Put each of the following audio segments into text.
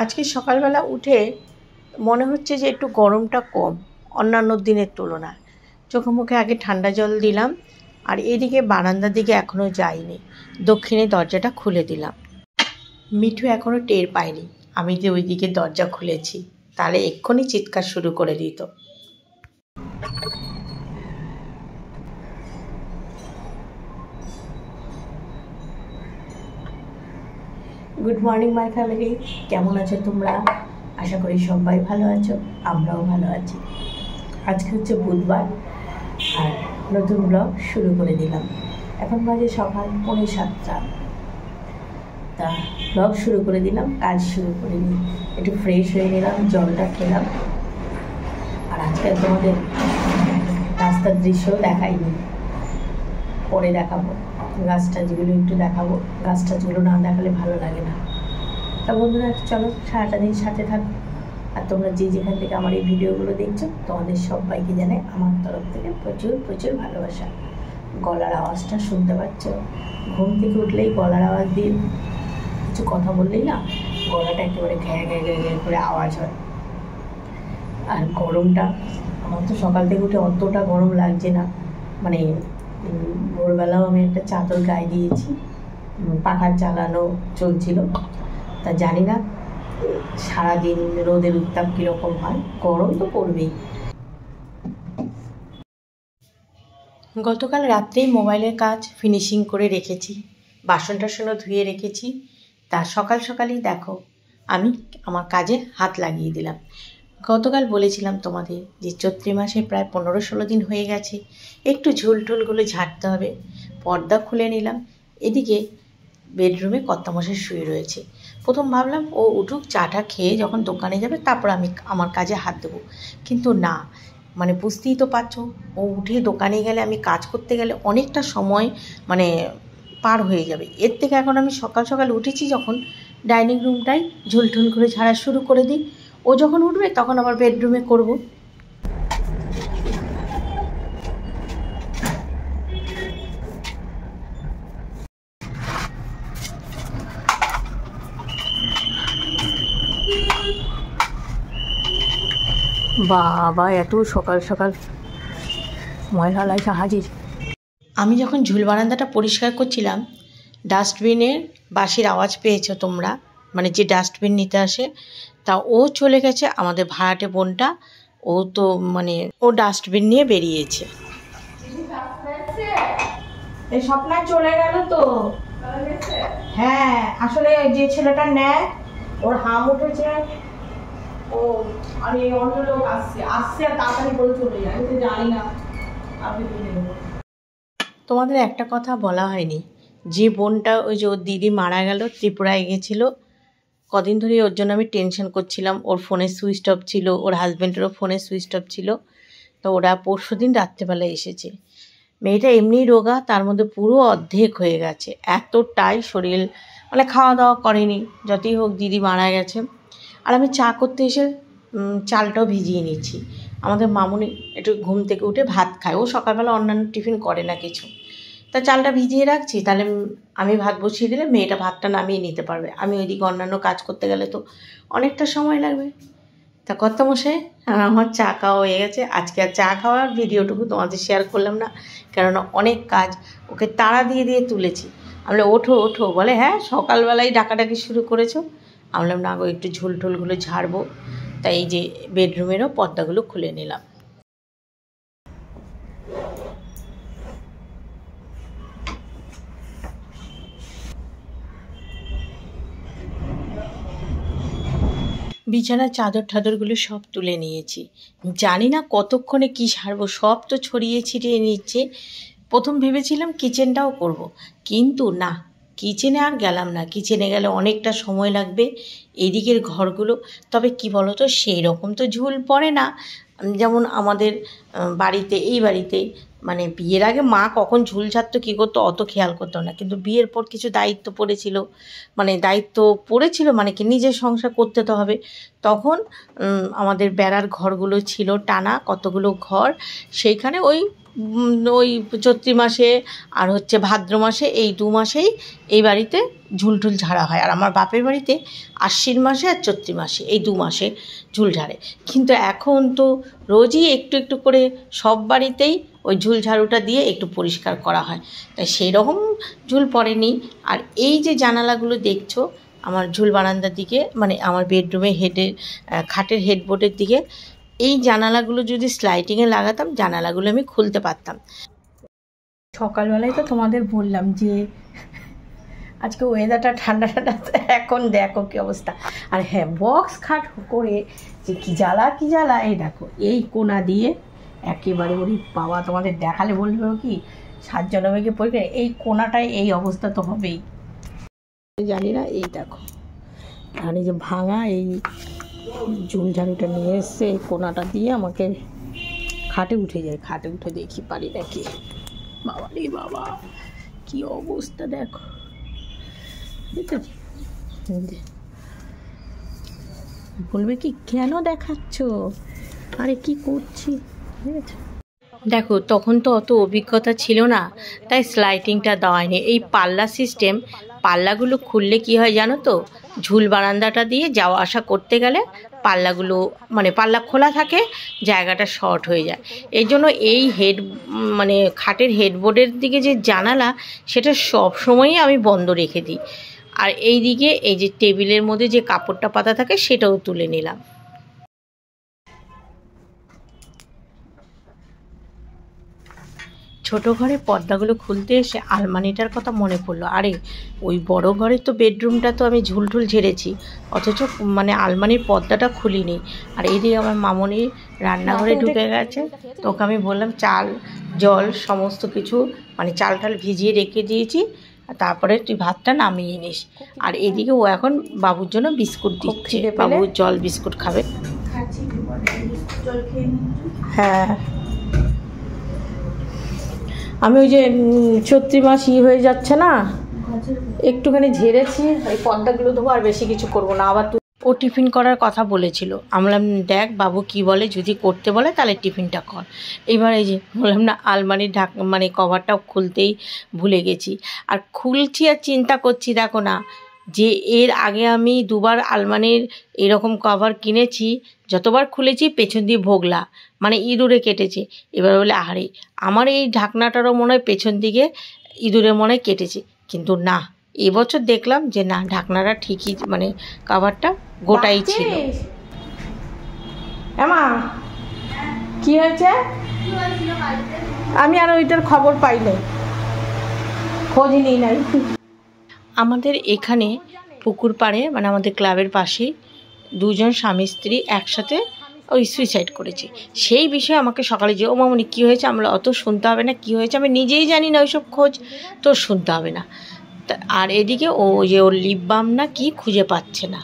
আজকে সকালবেলা উঠে মনে হচ্ছে যে একটু গরমটা কম অন্যান্য দিনের তুলনায়। চোখে মুখে আগে ঠান্ডা জল দিলাম, আর এদিকে বারান্দার দিকে এখনও যাইনি, দক্ষিণে দরজাটা খুলে দিলাম। মিঠু এখনও টের পায়নি আমি যে ওই দিকে দরজা খুলেছি, তাহলে এক্ষুনি চিৎকার শুরু করে দিত। গুড মর্নিং মাই ফ্যামিলি, কেমন আছো তোমরা? আশা করি সবাই ভালো আছো, আমরাও ভালো আছি। আজকে হচ্ছে বুধবার, আর নতুন ব্লগ শুরু করে দিলাম। এখন বাজে সকাল 6:45। তা ব্লগ শুরু করে দিলাম, কাজ শুরু করে নিই। একটু ফ্রেশ হয়ে নিলাম, জলটা খেলাম। আর আজকে তোমাদের রাস্তার দৃশ্য দেখাইনি, পরে দেখাবো। গাছটা যেগুলো একটু দেখাবো, গাছটা যেগুলো না দেখালে ভালো লাগে না। তা বন্ধুরা চলো সারাটা দিন সাথে থাকো। আর তোমরা যে যেখান থেকে আমার এই ভিডিওগুলো দেখছো, তোমাদের সবাইকে জানাই আমার তরফ থেকে প্রচুর প্রচুর ভালোবাসা। গলার আওয়াজটা শুনতে পাচ্ছ? ঘুম থেকে উঠলেই গলার আওয়াজ দিয়ে কিছু কথা বললেই না গলাটা একেবারে ঘ্যাঁ ঘ্যাঁ ঘ্যাঁ ঘ্যাঁ করে আওয়াজ হয়। আর গরমটা, আমার তো সকাল থেকে উঠে অতটা গরম লাগছে না। মানে ভোরবেলাও আমি একটা চাদর গায়ে দিয়েছি, পাখার চালানো চলছিল। তা জানি না সারাদিন রোদের উত্তাপ কীরকম হয়, গরম তো পড়বেই। গতকাল রাত্রেই মোবাইলের কাজ ফিনিশিং করে রেখেছি, বাসন টাসনও ধুয়ে রেখেছি। তা সকাল সকালই দেখো আমি আমার কাজে হাত লাগিয়ে দিলাম। গতকাল বলেছিলাম তোমাদের যে চৈত্র মাসে প্রায় 15-16 দিন হয়ে গেছে, একটু ঝুলটুলগুলো ঝাড়তে হবে। পর্দা খুলে নিলাম। এদিকে বেডরুমে কর্তামশাই শুয়ে রয়েছে। প্রথম ভাবলাম ও উঠুক, চাটা খেয়ে যখন দোকানে যাবে তারপর আমি আমার কাজে হাত দেবো, কিন্তু না, মানে বুঝতেই তো পারছো, ও উঠে দোকানে গেলে আমি কাজ করতে গেলে অনেকটা সময় মানে পার হয়ে যাবে। এর থেকে এখন আমি সকাল সকাল উঠেছি যখন, ডাইনিং রুমটাই ঝুলটুল করে ঝাড়া শুরু করে দিই। ও যখন উঠবে তখন আবার বেডরুমে করব। বাবা এত সকাল সকাল ময়লা লাইসা হাজির। আমি যখন ঝুল বারান্দাটা পরিষ্কার করছিলাম, ডাস্টবিনের বাঁশির আওয়াজ পেয়েছো তোমরা, মানে যে ডাস্টবিন নিতে আসে। তা ও চলে গেছে, আমাদের ভাড়াটে বোনটা, ও তো মানে ও ডাস্টবিন নিয়ে বেরিয়েছে। এই স্বপ্নায় চলে গেল তো। হ্যাঁ, আসলে যে ছেলেটা নেয় ওর হাম উঠেছে, ও আর এই অন্য লোক আসছে আর তাড়াতাড়ি করে চলে যায়, আমি তো জানি না। তোমাদের একটা কথা বলা হয়নি, যে বোনটা ওই যে ওর দিদি মারা গেল, ত্রিপুরায় গেছিলো, কদিন ধরে ওর জন্য আমি টেনশন করছিলাম। ওর ফোনের সুইচ অফ ছিল, ওর হাজব্যান্ডেরও ফোনের সুইচ অফ ছিল। তো ওরা পরশুদিন রাত্রেবেলায় এসেছে। মেয়েটা এমনি রোগা, তার মধ্যে পুরো অর্ধেক হয়ে গেছে, এতটাই শরীর, মানে খাওয়া দাওয়া করেনি। যতই হোক দিদি মারা গেছে। আর আমি চা করতে এসে চালটাও ভিজিয়ে নিচ্ছি। আমাদের মামুনি একটু ঘুম থেকে উঠে ভাত খায়, ও সকালবেলা অন্যান্য টিফিন করে না কিছু। তা চালটা ভিজিয়ে রাখছি, তাহলে আমি ভাত বসিয়ে দিলে মেয়েটা ভাতটা নামিয়ে নিতে পারবে। আমি ওইদিকে অন্যান্য কাজ করতে গেলে তো অনেকটা সময় লাগবে। তা কর্তামশাই আমার চা খাওয়া হয়ে গেছে। আজকে আর চা খাওয়ার ভিডিওটুকু তোমাদের শেয়ার করলাম না, কেননা অনেক কাজ, ওকে তাড়া দিয়ে দিয়ে তুলেছি। আমি ওঠো ওঠো বলে, হ্যাঁ সকালবেলায় ডাকাডাকি শুরু করেছো। আমি বললাম না গো, একটু ঝুলটুলগুলো ঝাড়বো। তাই এই যে বেডরুমেরও পর্দাগুলো খুলে নিলাম। বিছানার চাদর ঠাদরগুলো সব তুলে নিয়েছি। জানি না কতক্ষণে কী সারবো, সব তো ছড়িয়ে ছিটিয়ে নিচ্ছে। প্রথম ভেবেছিলাম কিচেনটাও করব, কিন্তু না, কিচেনে আর গেলাম না। কিচেনে গেলে অনেকটা সময় লাগবে। এদিকের ঘরগুলো, তবে কি বলো তো, সেই রকম তো ঝুল পড়ে না। যেমন আমাদের বাড়িতে, এই বাড়িতে মানে বিয়ের আগে মা কখন ঝুল ঝাড়তো কী করতো অত খেয়াল করতো না, কিন্তু বিয়ের পর কিছু দায়িত্ব পড়েছিল, মানে কি নিজের সংসার করতে তো হবে। তখন আমাদের বেড়ার ঘরগুলো ছিল টানা, কতগুলো ঘর, সেইখানে ওই ওই চৈত্র মাসে আর হচ্ছে ভাদ্র মাসে, এই 2 মাসেই এই বাড়িতে ঝুল ঝুল ঝাড়া হয়। আর আমার বাপের বাড়িতে আশ্বিন মাসে আর চৈত্র মাসে, এই 2 মাসে ঝুল ঝাড়ে। কিন্তু এখন তো রোজই একটু একটু করে সব বাড়িতেই ওই ঝুল ঝাড়ুটা দিয়ে একটু পরিষ্কার করা হয়, তাই সেই রকম ঝুল পড়েনি। আর এই যে জানালাগুলো দেখছো আমার ঝুল বারান্দার দিকে, মানে আমার বেডরুমে খাটের হেডবোর্ডের দিকে, এই জানালাগুলো যদি স্লাইডিংয়ে লাগাতাম জানালাগুলো আমি খুলতে পারতাম। সকালবেলায় তো তোমাদের বললাম যে আজকে ওয়েদারটা ঠান্ডা ঠান্ডা, এখন দেখো কী অবস্থা। আর হ্যাঁ, বক্স খাট করে যে কী জ্বালা, এই দেখো এই কোনা দিয়ে একেবারে, ওরি বাবা তোমাদের দেখালে বলবে কি 7 জনমেকে পরীক্ষা, এই কোনাটায় এই অবস্থা তো হবেই, জানি না। এই দেখো, আর এই যে ভাঙা এই ঝুল ঝাড়ুটা নিয়ে এসছে, এই কোনাটা দিয়ে আমাকে খাটে উঠে যায়, খাটে উঠে দেখি পারি নাকি। বাবা রে বাবা, কি অবস্থা দেখো, বলবে কি কেন দেখাচ্ছ, আরে কি করছি। দেখো তখন তো অত অভিজ্ঞতা ছিল না, তাই স্লাইডিংটা দেওয়া হয়নি। এই পাল্লা সিস্টেম, পাল্লাগুলো খুললে কি হয় জানো তো, ঝুল বারান্দাটা দিয়ে যাওয়া আসা করতে গেলে পাল্লাগুলো, মানে পাল্লা খোলা থাকে, জায়গাটা শর্ট হয়ে যায়। এই জন্য এই মানে খাটের হেডবোর্ডের দিকে যে জানালা, সেটা সব সময়ই আমি বন্ধ রেখে দিই। আর এই দিকে এই যে টেবিলের মধ্যে যে কাপড়টা পাতা থাকে সেটাও তুলে নিলাম। ছোটো ঘরে পর্দাগুলো খুলতে এসে আলমারিটার কথা মনে পড়লো। আরে ওই বড় ঘরের তো বেডরুমটা তো আমি ঝুলঝুল ঝেড়েছি, অথচ মানে আলমারির পর্দাটা খুলিনি। আর এইদিকে আমার মামনি রান্নাঘরে ঢুকে গেছে, তো ওকে আমি বললাম চাল জল সমস্ত কিছু মানে চাল টাল ভিজিয়ে রেখে দিয়েছি, তারপরে তুই ভাতটা নামিয়ে নিস। আর এদিকে ও এখন বাবুর জন্য বিস্কুট দিচ্ছে, বাবু জল বিস্কুট খাবে। হ্যাঁ, আমি ওই যে চৈত্র মাস হয়ে যাচ্ছে না, একটুখানি ঝেড়েছি, এই পর্দাগুলো দেবো, আর বেশি কিছু করবো না। আবার ও টিফিন করার কথা বলেছিল, আমরা দেখ বাবু কি বলে, যদি করতে বলে তাহলে টিফিনটা কর। এবার এই যে বললাম না, আলমারির মানে কভারটাও খুলতেই ভুলে গেছি। আর খুলছি আর চিন্তা করছি, দেখো না যে এর আগে আমি 2বার আলমারির এরকম কভার কিনেছি, যতবার খুলেছি পেছন দিয়ে ভোগলা, মানে ইঁদুরে কেটেছে। এবার বলে আরে আমার এই ঢাকনাটারও মনে হয় পেছন দিকে ইঁদুরে মনে হয় কেটেছে, কিন্তু না, এবছর দেখলাম যে না, ঢাকনাটা ঠিকই, মানে কভারটা গোটাই ছিল। এমা কি হয়েছে, আমি আর ওইটার খবর পাই নাই, খোঁজ নিই নাই। আমাদের এখানে পুকুর পাড়ে, মানে আমাদের ক্লাবের পাশেই 2জন স্বামী স্ত্রী একসাথে ওই সুইসাইড করেছে। সেই বিষয়ে আমাকে সকালে যে ও মামনি কী হয়েছে, আমরা অত শুনতে হবে না, কী হয়েছে আমি নিজেই জানি না ওইসব খোঁজ, তো শুনতে হবে না। আর এদিকে ও যে ওর লিপ বাম না কি খুঁজে পাচ্ছে না।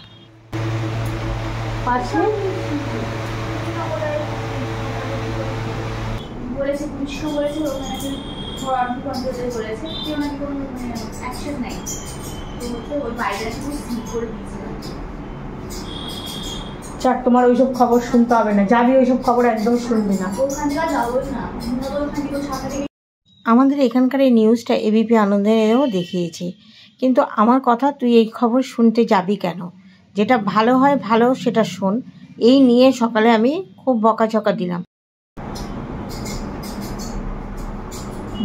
যাক, তোমার ওইসব খবর শুনতে হবে না, যাবি ওইসব খবর একদম শুনবি না। আমাদের এখানকার এই নিউজটা এবিপি আনন্দেও দেখিয়েছে, কিন্তু আমার কথা, তুই এই খবর শুনতে যাবি কেন? যেটা ভালো হয় ভালো সেটা শোন। এই নিয়ে সকালে আমি খুব বকাঝকা দিলাম।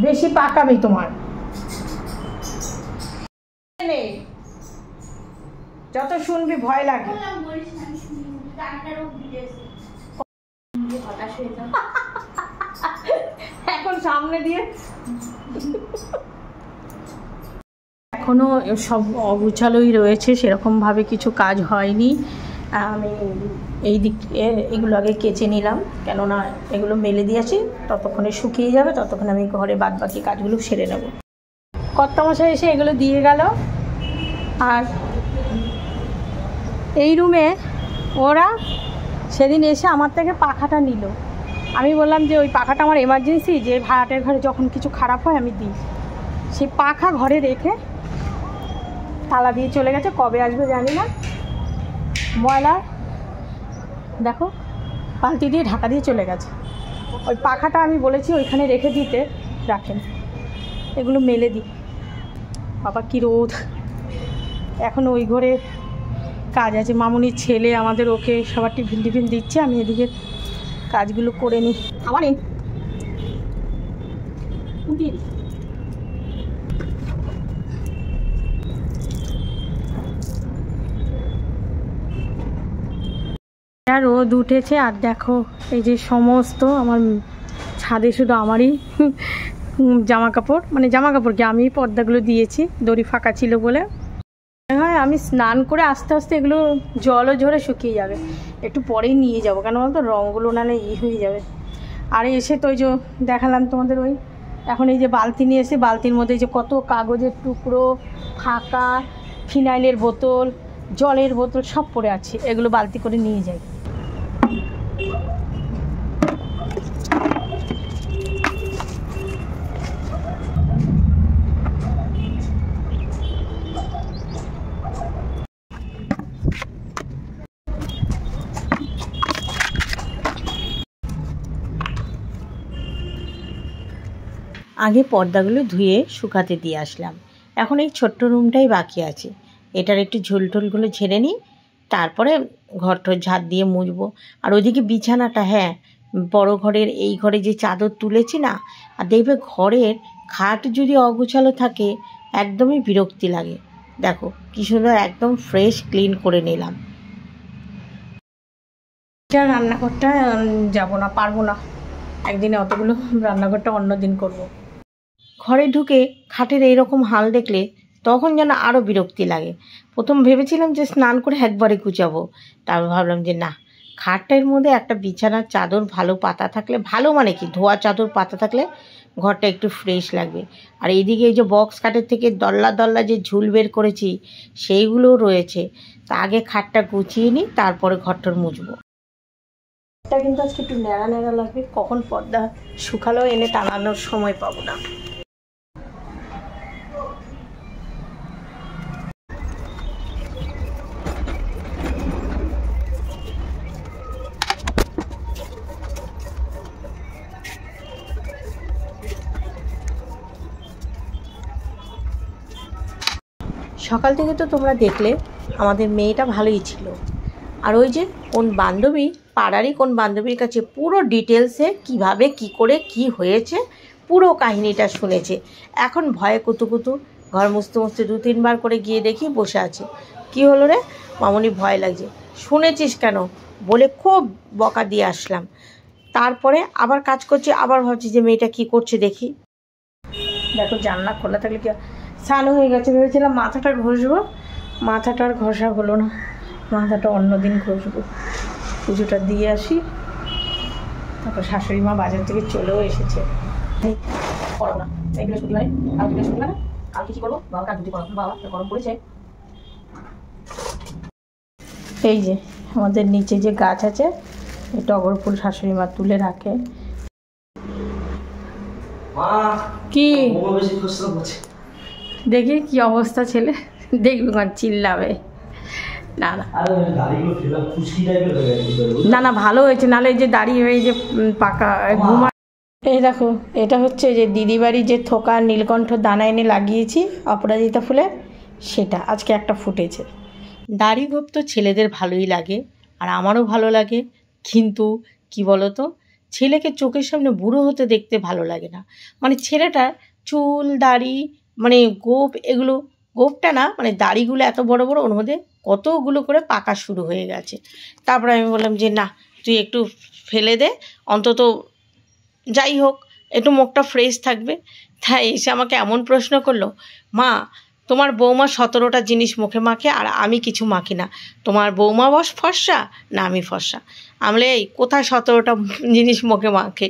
বেশি পাকামি তোমার, যত শুনবি ভয় লাগে। এখন সামনে দিয়ে এখনো সব অগুছালোই রয়েছে, সেরকমভাবে কিছু কাজ হয়নি। আমি এই দিক এগুলো আগে কেচে নিলাম, কেননা এগুলো মেলে দিয়েছি, ততক্ষণে শুকিয়ে যাবে, ততক্ষণে আমি ঘরে বাদ বাকি কাজগুলো সেরে নেব। কর্তামশাই এসে এগুলো দিয়ে গেল। আর এই রুমে ওরা সেদিন এসে আমার থেকে পাখাটা নিল। আমি বললাম যে ওই পাখাটা আমার এমার্জেন্সি, যে ভাড়াটের ঘরে যখন কিছু খারাপ হয় আমি দিই। সেই পাখা ঘরে রেখে তালা দিয়ে চলে গেছে, কবে আসবে জানি না। ময়লা দেখো, বালতি দিয়ে ঢাকা দিয়ে চলে গেছে। ওই পাখাটা আমি বলেছি ওইখানে রেখে দিতে, রাখেন, এগুলো মেলে দিই। বাবা কী রোদ। এখন ওই ঘরে কাজ আছে, মামুনির ছেলে আমাদের ওকে সবার টিফিন দিচ্ছে, আমি এদিকে কাজগুলো করে নিই। আমার রোদ উঠেছে। আর দেখো এই যে সমস্ত আমার ছাদে শুধু আমারই জামা কাপড়, মানে জামা কাপড় কি আমি পর্দাগুলো দিয়েছি, দড়ি ফাঁকা ছিল বলে। হ্যাঁ, আমি স্নান করে আস্তে আস্তে এগুলো জলও ঝরে শুকিয়ে যাবে, একটু পরেই নিয়ে যাবো, কেন বলতো রঙগুলো নাহলে হয়ে যাবে। আর এসে তো ওই যে দেখালাম তোমাদের, ওই এখন এই যে বালতি নিয়ে এসে, বালতির মধ্যে যে কত কাগজের টুকরো, ফাঁকা, ফিনাইলের বোতল, জলের বোতল সব পড়ে আছে, এগুলো বালতি করে নিয়ে যাই। আগে পর্দাগুলো ধুয়ে শুকাতে দিয়ে আসলাম, এখন এই ছোট্ট রুমটাই বাকি আছে, এটার একটু ঝোলটোলগুলো ঝেড়ে নিই, তারপরে ঘরটর ঝাড় দিয়ে মুছবো। আর ওইদিকে বিছানাটা, হ্যাঁ বড় ঘরের এই ঘরে যে চাদর তুলেছি না, আর দেখবে ঘরের খাট যদি অগোছালো থাকে একদমই বিরক্তি লাগে। দেখো কি সুন্দর একদম ফ্রেশ ক্লিন করে নিলাম। রান্নাঘরটা যাবো না, পারবো না একদিনে অতগুলো, রান্নাঘরটা অন্য দিন করবো। ঘরে ঢুকে খাটের এইরকম হাল দেখলে তখন যেন আরও বিরক্তি লাগে। প্রথম ভেবেছিলাম যে স্নান করে একবারে কুচাবো, তারপর ভাবলাম যে না, খাটটার মধ্যে একটা বিছানার চাদর ভালো পাতা থাকলে, ভালো মানে কি ধোয়া চাদর পাতা থাকলে ঘরটা একটু ফ্রেশ লাগবে। আর এইদিকে এই যে বক্স কাঠের থেকে দল্লা দল্লা যে ঝুল বের করেছি সেইগুলোও রয়েছে, তা আগে খাটটা গুছিয়ে নিই, তারপরে ঘরটার মুছবো। এটা কিন্তু আজকে একটু ন্যাড়া ন্যাড়া লাগবে, কখন পর্দা শুকালেও এনে টানানোর সময় পাবো না। সকাল থেকে তো তোমরা দেখলে আমাদের মেয়েটা ভালোই ছিল, আর ওই যে কোন বান্ধবী, পাড়ারই কোন বান্ধবীর কাছে পুরো ডিটেলসে কিভাবে কি করে কি হয়েছে পুরো কাহিনীটা শুনেছে। এখন ভয়ে কুতুকুতু, ঘর মুছতে মুছতে 2-3 বার করে গিয়ে দেখি বসে আছে। কি হলো রে মামুনি, ভয় লাগছে? শুনেছিস কেন বলে খুব বকা দিয়ে আসলাম। তারপরে আবার কাজ করছি, আবার ভাবছি যে মেয়েটা কি করছে দেখি। দেখো জানলা খোলা থাকলে কি, স্নান হয়ে গেছে, ভেবেছিলাম মাথাটা ঘষবো, মাথাটা আর ঘষা হলো না, মাথাটা অন্যদিন ঘষবো। পুজোটা দিয়ে আসি, তারপর শাশুড়ি মা বাজার থেকে চলেও এসেছে। করো না এগুলো, ছুটি মানে কালকে ছুটি মানে কালকে কী করবো, বাবা কাজ যদি করো, বাবা গরম পড়েছে। এই যে আমাদের নিচে যে গাছ আছে, এই টগর ফুল শাশুড়ি মা তুলে রাখে। কি দেখি কি অবস্থা ছেলে, দেখবি চিল্লাবে। না না না না ভালো হয়েছে, নাহলে এই যে দাড়ি হয়ে যে পাকা ঘুমা। এই দেখো এটা হচ্ছে যে দিদি বাড়ি যে থোকা নীলকণ্ঠ দানা এনে লাগিয়েছি অপরাজিতা ফুলের, সেটা আজকে একটা ফুটেছে। দাড়ি গোপ তো ছেলেদের ভালোই লাগে, আর আমারও ভালো লাগে, কিন্তু কি বলতো, ছেলেকে চোখের সামনে বুড়ো হতে দেখতে ভালো লাগে না। মানে ছেলেটার চুল দাড়ি মানে গোপ, এগুলো গোপটা না মানে দাড়িগুলো এত বড় বড়, ওর মধ্যে কতগুলো করে পাকা শুরু হয়ে গেছে। তারপরে আমি বললাম যে না তুই একটু ফেলে দে, অন্তত যাই হোক একটু মুখটা ফ্রেশ থাকবে। তাই এসে আমাকে এমন প্রশ্ন করলো, মা তোমার বৌমা 17টা জিনিস মুখে মাখে আর আমি কিছু মাখি না, তোমার বৌমা ফর্সা না আমি ফর্সা? আমলে এই কোথায় 17টা জিনিস মুখে মাখে?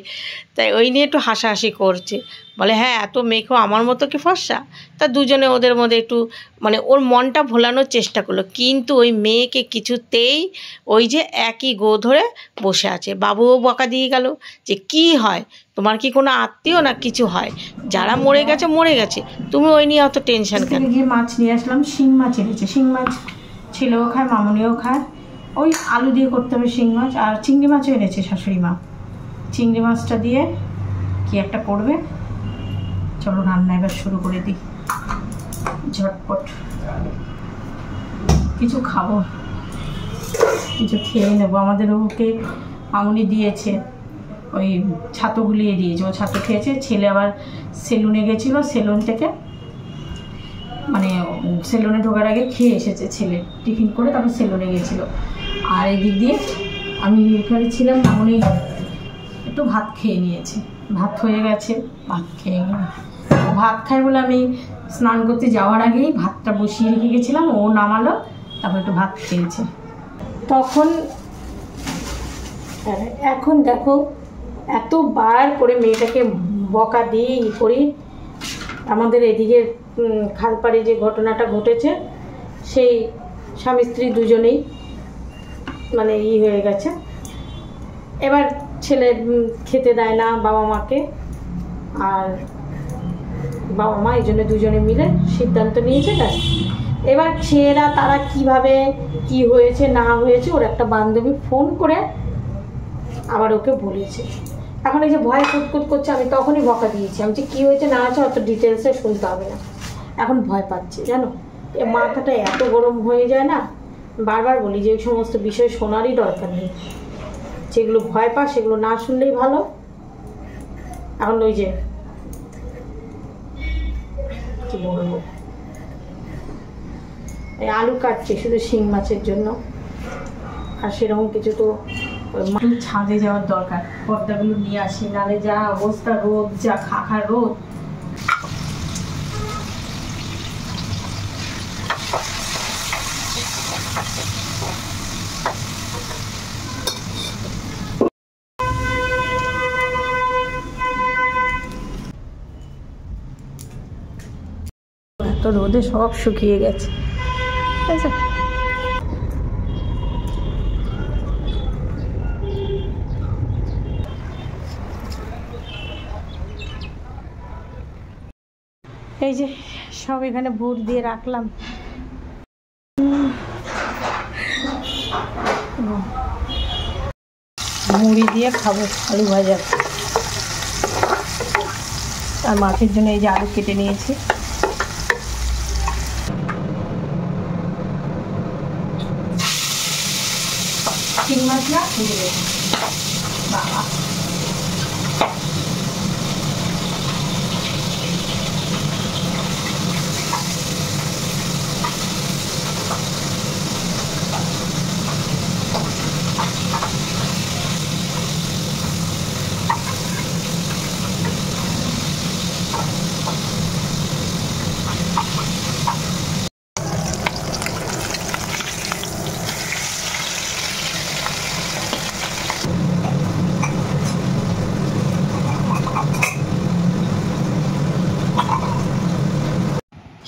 তাই ওই নিয়ে একটু হাসাহাসি করছে, বলে হ্যাঁ এত মেয়েকেও আমার মতো কি ফর্সা? তা দুজনে ওদের মধ্যে একটু মানে ওর মনটা ভোলানোর চেষ্টা করলো, কিন্তু ওই মেয়েকে কিছুতেই ওই যে একই গো ধরে বসে আছে। বাবুও বকা দিয়ে গেল যে কি হয়, তোমার কি কোনো আত্মীয় না কিছু হয়, যারা মরে গেছে মরে গেছে, তুমি ওই নিয়ে অত টেনশন কেন? গিয়ে মাছ নিয়ে আসলাম, শিং মাছ এনেছে, শিং মাছ ছেলেও খায় মামুনিও খায়, ওই আলু দিয়ে করতে হবে শিং মাছ, আর চিংড়ি মাছও এনেছে শাশুড়ি মা। চিংড়ি মাছটা দিয়ে কি একটা করবে। চলো রান্না এবার শুরু করে দিই, ঝটপট কিছু খাবো, কিছু খেয়ে নেবো। আমাদের ওকে মামুনি দিয়েছে, ওই ছাতু গুলিয়ে দিয়েছে, ও ছাতু খেয়েছে। ছেলে আবার সেলুনে গেছিলো, সেলুন থেকে মানে সেলুনে ঢোকার আগে খেয়ে এসেছে ছেলে, টিফিন করে তারপর সেলুনে গেছিলো। আর এই দিক দিয়ে আমি এখানে ছিলাম, মামুনি একটু ভাত খেয়ে নিয়েছে, ভাত হয়ে গেছে, ভাত খেয়ে গেলাম। ভাত খাই বলে আমি স্নান করতে যাওয়ার আগেই ভাতটা বসিয়ে রেখে গেছিলাম, ও নামালো, তারপর একটু ভাত খেয়েছে। তখন এখন দেখো এতবার করে মেয়েটাকে বকা দিয়ে ই করি। আমাদের এদিকে খালপাড়ে যে ঘটনাটা ঘটেছে, সেই স্বামী স্ত্রী দুজনেই মানে হয়ে গেছে। এবার ছেলে খেতে দেয় না বাবা মাকে, আর বাবা মা এই জন্য দুজনে মিলে সিদ্ধান্ত নিয়েছে। ব্যাস, এবার ছেলেরা তারা কিভাবে কি হয়েছে না হয়েছে ওর একটা বান্ধবী ফোন করে আবার ওকে বলেছে। এখন এই যে ভয় কুটকুট করছে, আমি তখনই বকা দিয়েছি, আমি যে কী হয়েছে না আছে অত ডিটেলসে শুনতে হবে না। এখন ভয় পাচ্ছে জানো, এ মাথাটা এত গরম হয়ে যায় না। বারবার বলি যে এই সমস্ত বিষয় শোনারই দরকার নেই, যেগুলো ভয় পা সেগুলো না শুনলেই ভালো। এখন ওই যে কি বলবো, এই আলু কাটছে শুধু শিং মাছের জন্য, আর সেরকম কিছু তো ছাদে যাওয়ার দরকার, পর্দাগুলো নিয়ে আসি, নালে যা অবস্থা, রোদ যা খাখা রোদ। এত রোদে সব শুকিয়ে গেছে, ঠিক আছে। এই যে সব এখানে বুট দিয়ে রাখলাম, মুড়ি দিয়ে খাবো, আলু ভাজা। আর মাছের জন্য এই যে আলু কেটে নিয়েছি। চিং মাছ না বাবা,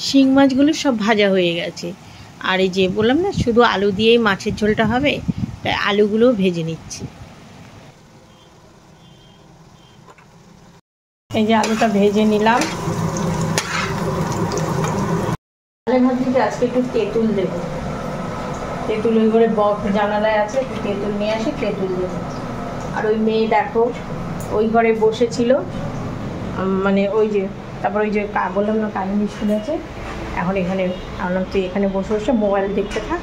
শিং মাছগুলো সব ভাজা হয়ে গেছে। আর এই যে বললাম না শুধু আলু দিয়েই মাছের ঝোলটা হবে, তাই আলুগুলোও ভেজে নিচ্ছি। এই যে আলুটা ভেজে নিলাম। আলু ভাজিতে আজকে একটু তেঁতুল দেবো, তেঁতুল ওই ঘরে জানালায় আছে, একটু তেঁতুল নিয়ে আসি, তেঁতুল দেবো। আর ওই মেয়ে দেখো ওই ঘরে বসেছিল, মানে ওই যে তারপর ওই যে বললাম না কাহিনী শুনেছে, এখন এখানে আনলাম, তুই এখানে বসে বসে মোবাইল দেখতে থাক।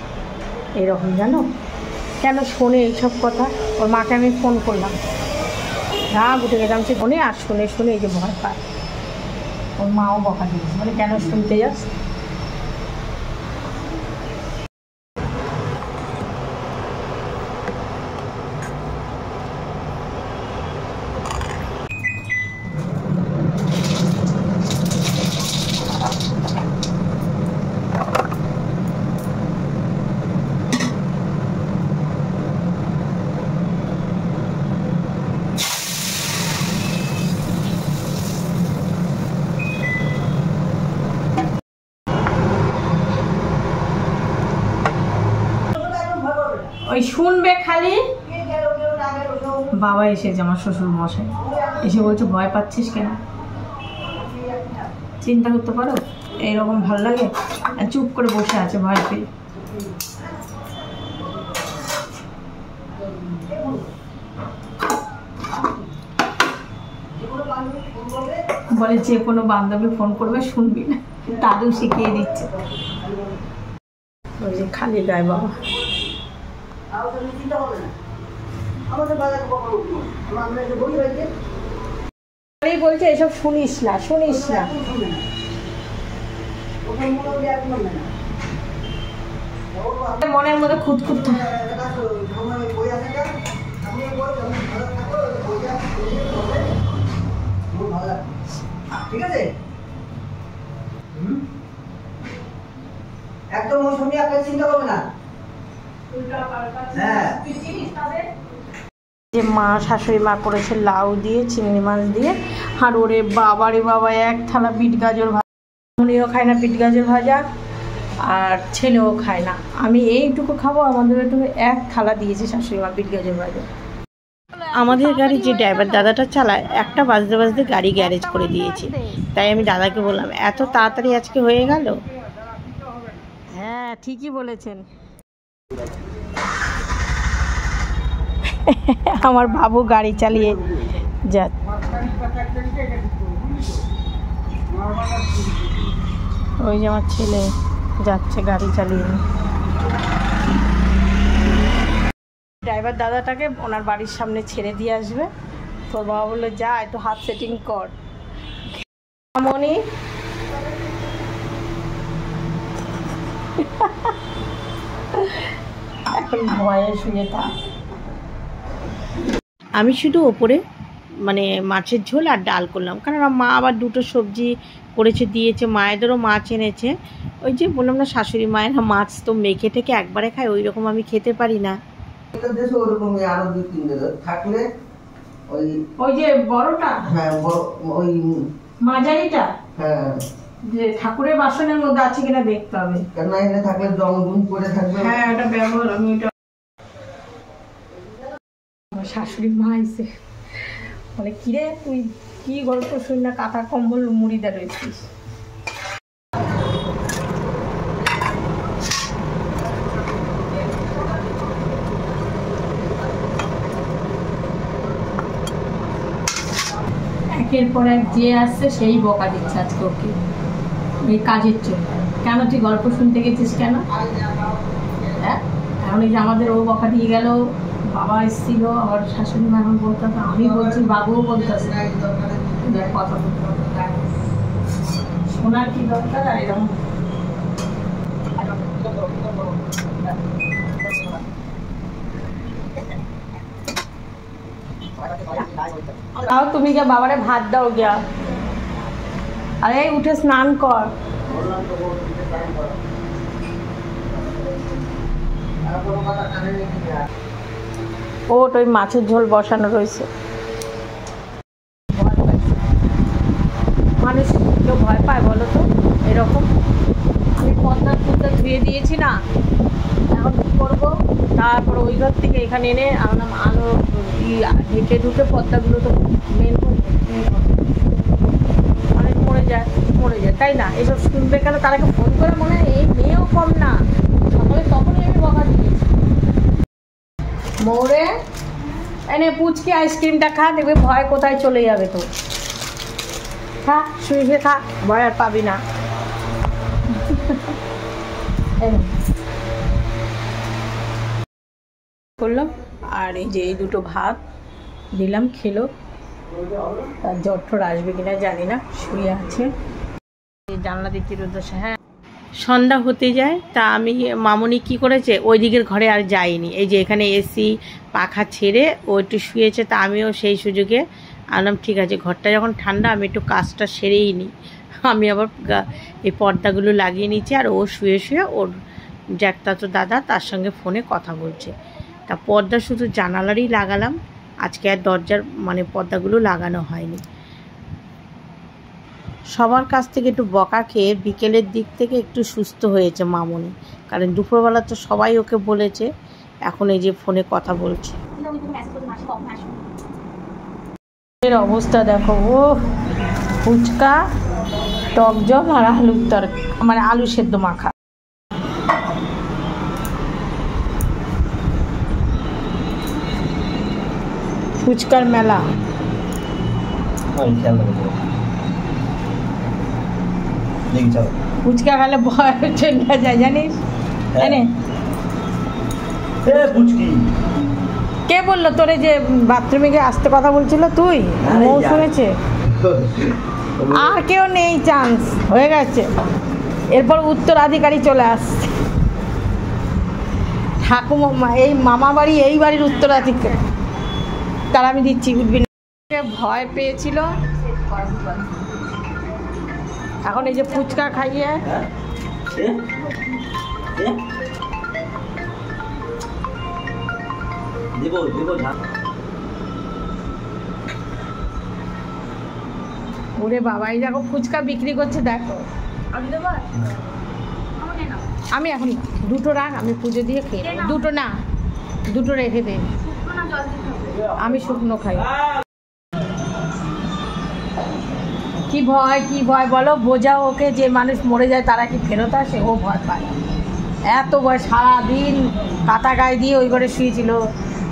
এরকম জানো কেন শোনে এইসব কথা। ওর মাকে আমি ফোন করলাম, রাগ উঠে গেলাম সে ফোনে, আর শুনে শুনে এই যে ভয় পায়। ওর মাও বকা দিয়েছে, মানে কেন শুনতে যাস। ওই শুনবে খালি। বাবা এসেছে, আমার শ্বশুর মশাই এসে বলছে ভয় পাচ্ছিস কেন, চিন্তা করতে পারো, এইরকম ভালো লাগে। চুপ করে বসে আছে ভয় পেয়ে। বলে যে কোনো বান্ধবী ফোন করবে শুনবি না, দাদু শিখিয়ে দিচ্ছে। ওই যে খালি গায়ে বাবা। বলছে এসব শুনিস না, শুনিস না। মনের মধ্যে খুঁতখুত ঠিক আছে, একদম মৌসুমি, আপনার চিন্তা করবে না। হ্যাঁ, যে মা শাশুড়ি মা করেছে লাউ দিয়ে চিংড়ি মাছ দিয়ে, আর ওরে বাবা রে বাবা এক থালা বিট গাজর ভাজা। উনিও খায় না বিট গাজর ভাজা, আর ছেলেও খায় না। আমি এইটুকু খাবো, আমাদের একটু এক থালা দিয়েছে শাশুড়ি মা বিট গাজর ভাজা। আমাদের গাড়ি যে ড্রাইভার দাদাটা চালায়, একটা বাজতে বাজতে গাড়ি গ্যারেজ করে দিয়েছে। তাই আমি দাদাকে বললাম, এত তাড়াতাড়ি আজকে হয়ে গেল? হ্যাঁ ঠিকই বলেছেন। আমার বাবু গাড়ি চালিয়ে যা, ওই যে আমার ছেলে যাচ্ছে গাড়ি চালিয়ে। ড্রাইভার দাদাটাকে ওনার বাড়ির সামনে ছেড়ে দিয়ে আসবে। তোর বাবা বললো যা একটু হাত সেটিং কর। মনি এখন ভয়ে শুয়ে থাক। আমি শুধু ওপরে মানে মাছের ঝোল আর ডাল করলাম, কারণ মা আবার দুটো সবজি করেছে দিয়েছে, মায়েদেরও মাছ এনেছে। ওই যে বললাম না শাশুড়ি মায়েরা মাছ তো মেখে থেকে একবারে খায়, ওই রকম আমি খেতে পারি না। ওই যে বড়টা, হ্যাঁ ওই মাঝারিটা, হ্যাঁ যে ঠাকুরের বাসনের মধ্যে আছে কিনা দেখতে হবে, কেন এখানে থাকলে জমজম করে থাকবে। হ্যাঁ এটা ব্যবহার আমি এটা। আমার শাশুড়ি মা এসে বলে কিরে তুই কি গল্প শুন না, কাঁথা কম্বল মুড়িদা রয়েছিস। একের পর এক যে আসছে সেই বকা দিচ্ছে আজকে ওকে এই কাজের জন্য। কেন তুই গল্প শুনতে গেছিস কেন? হ্যাঁ এখন এই যে আমাদের ও বকা দিয়ে গেল, বাবা এসেছিল, আমার শাশুড়ি মা এখন বলতেছে, আমি বলছি বাবুও বলতেছে কথা বলতে শোনার কি দরকার। আর এরকম তাও তুমি গিয়ে বাবারে ভাত দাও গিয়া। আরে উঠে স্নান কর। ওট ওই মাছের ঝোল বসানো রয়েছে। মানুষ কেউ ভয় পায় বলো তো এরকম? আমি পদ্মার ফুলটা ধুয়ে দিয়েছি না, এখন কী করবো? তারপর ওই ঘর থেকে এখানে এনে আমরা আলো ঢেকে ঢুকে পদ্মাগুলো তো মেন অনেক মরে যায়, তাই না? এসব শুনবে কেন? তারাকে ফোন করে মনে হয় এই মেয়েও কম না, সকালে তখনই আমি বকা দিয়েছি। মৌরে এনে পুচকি আইসক্রিমটা খা, দেখবে ভয় কোথায় চলে যাবে। তো খা, শুয়ে খা, ভয় আর পাবি না। করলাম আর এই যে এই দুটো ভাত দিলাম, খেলো। তার জ্বর ঠর আসবে কিনা জানি না, শুয়ে আছে। জানলা দিকে উদ্দেশ্যে হ্যাঁ সন্ধ্যা হতে যায়। তা আমি মামনি কি করেছে, ওই দিকের ঘরে আর যাইনি। এই যে এখানে এসি পাখা ছেড়ে ও একটু শুয়েছে, তা আমিও সেই সুযোগে আনলাম ঠিক আছে ঘরটা যখন ঠান্ডা আমি একটু কাজটা সেরেই নিই। আমি আবার এই পর্দাগুলো লাগিয়ে নিচ্ছি, আর ও শুয়ে শুয়ে ওর জ্যাঠতো দাদা তার সঙ্গে ফোনে কথা বলছে। তা পর্দা শুধু জানালারই লাগালাম, আজকে আর দরজার মানে পর্দাগুলো লাগানো হয়নি। সবার কাছ থেকে একটু বকা খেয়ে বিকেলের দিক থেকে একটু সুস্থ হয়েছে মামনি, কারণ দুপুরবেলা তো সবাই ওকে বলেছে, এখন এই যে ফোনে কথা বলছে। এর অবস্থা দেখো, ও ফুচকা, টক জল আর আলুর তরকারি, মানে আলু সেদ্ধ মাখা। ফুচকার মেলা। খেয়াল রাখবো দেখি চলো ফুচকা খেলে ভয় চলে যায় জানিস এনে পুচকি কে বললো তোরে যে বাথরুমে গিয়ে আসতে কথা বলছিল তুই মৌ শুনেছে আর কেউ নেই চান্স হয়ে গেছে এরপর উত্তরাধিকারী চলে আসছে ঠাকুমা এই মামা বাড়ি এই বাড়ির উত্তরাধিকারী তার আমি দিচ্ছি উঠবি ভয় পেয়েছিল এখন এই যে ফুচকা খাইয়ে দেবো ওরে বাবাই দেখো ফুচকা বিক্রি করছে দেখো আমি এখন না দুটো রাখ আমি পুজো দিয়ে খেয়ে নেবো দুটো না দুটো রেখে দে আমি শুকনো খাই কি ভয় বলো বোঝাও ওকে যে মানুষ মরে যায় তারা কি ফেরত আসে ও ভয় পায় এত ভয় সারাদিন কাটা গায়ে দিয়ে ওই ঘরে শুয়েছিল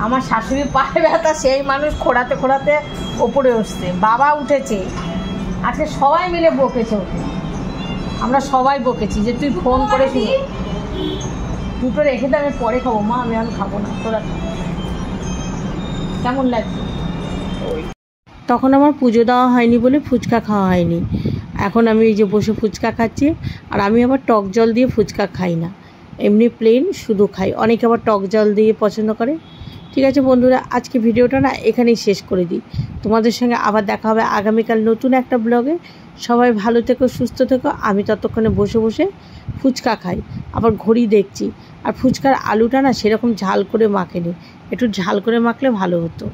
আমার শাশুড়ি পায়ে ব্যথা সেই মানুষ খোঁড়াতে ওপরে উঠছে বাবা উঠেছে আজকে সবাই মিলে বকেছে ওকে আমরা সবাই বকেছি যে তুই ফোন করে শুনে দুটো রেখে দে আমি পরে খাবো মা আমি এখন খাবো না তোরা কেমন লাগছে তখন আমার পুজো দেওয়া হয়নি বলে ফুচকা খাওয়া হয়নি এখন আমি এই যে বসে ফুচকা খাচ্ছি আর আমি আবার টক জল দিয়ে ফুচকা খাই না এমনি প্লেন শুধু খাই অনেকে আবার টক জল দিয়ে পছন্দ করে ঠিক আছে বন্ধুরা আজকে ভিডিওটা না এখানেই শেষ করে দিই তোমাদের সঙ্গে আবার দেখা হবে আগামীকাল নতুন একটা ব্লগে সবাই ভালো থেকো সুস্থ থেকো আমি ততক্ষণে বসে বসে ফুচকা খাই আবার ঘড়ি দেখছি আর ফুচকার আলুটা না সেরকম ঝাল করে মাখেনি একটু ঝাল করে মাখলে ভালো হতো